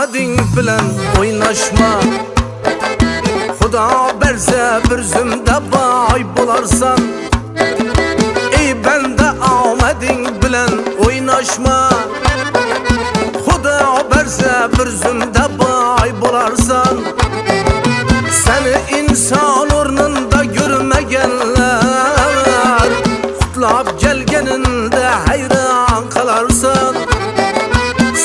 omading bilan o'ynashma. Xudo bersa bir zumda boy bo'larsan. Ey banda omading bilan o'ynashma. Xudo bersa bir zumda boy bo'larsan. Seni inson o'rnida görmaganlar qutlab kelganingda hayron qalarsan.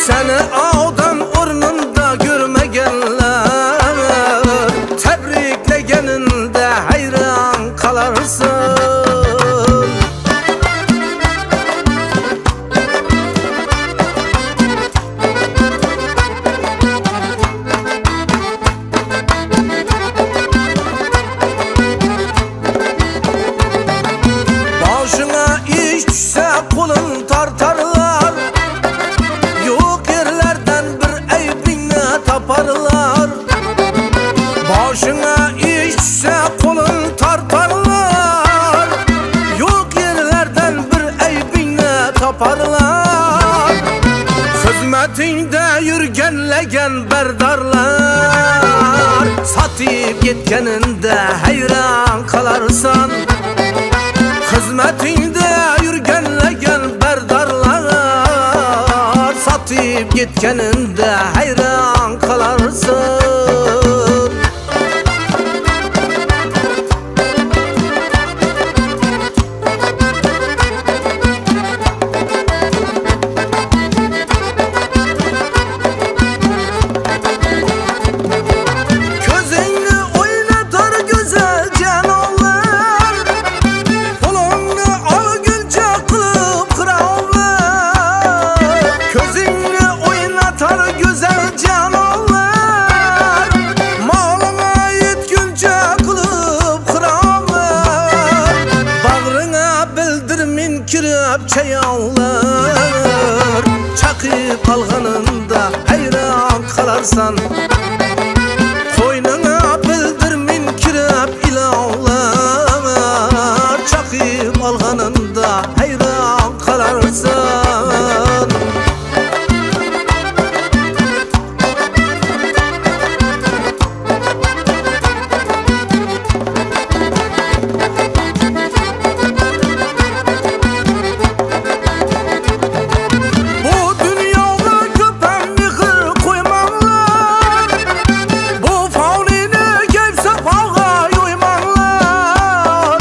Seni odam o'rnida görmaganlar tabriklaganingda hayron qalarsan. Boshingga ish tushsa qo'lin tortarlar. Yo'q yerlardan bir aybingni toparlar. Boshingga ish tushsa qo'lin tortarlar. Yo'q yerlardan bir aybingni toparlar. Xizmatingda yurganlagan bardorlar sotib ketganingda hayron qalarsan. Xizmatingda yurganlagan bardorlar sotib ketganingda hayron qalarsan. Ko'zingni o'ynatar go'zal janolar, qo'lingni olguncha qilib qirovlar. Ko'zingni o'ynatar go'zal janolar, molingga yetguncha qilib qirovlar. Bag'ringga bildirmin kirib chayovlar, chaqib qolganingda hayron qalarsan. Qo'yningga bildirmin kirib ilovlar, chaqib olganingda hayron qalarsan. Bu dunyoga ko'p ham mehr qo'ymanglar. Bu faolini kayfsa fag'a yo'ymanglar.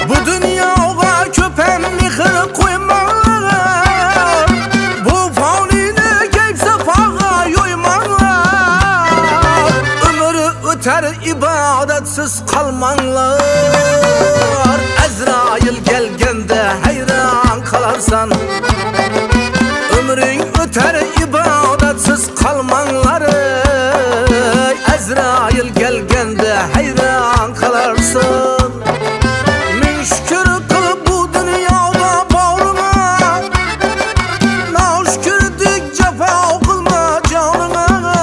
Bu dunyoga ko'p ham mehr qo'ymanglar. Bu faolini kayfsa fag'a yo'ymanglar. Umri o'tar ibodatsiz qolmanglar. Azroil kelganda hayron qalarsan. Umring o'tar ibodatsiz qolmanglar. Azroil kelganda hayron qalarsan. Ming shukr qilib bu dunyoda borma. Noshukrdek jafo qilma joningga.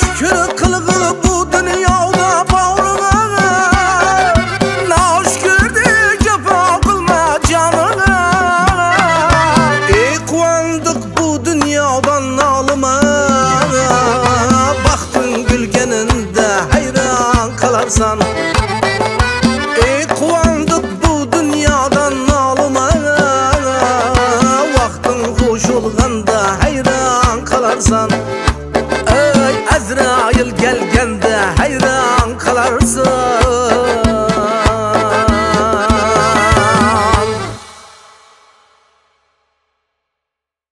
Shukr qilib bu dunyoda borma. Noshukrdek jafo qilma joningga. Ey quvondiq bu dunyodan nolima. Baxting gulganingda hayron qalarsan. Ey quvondiq bu dunyodan nolima. Vaqting xush bo'lganda hayron qalarsan.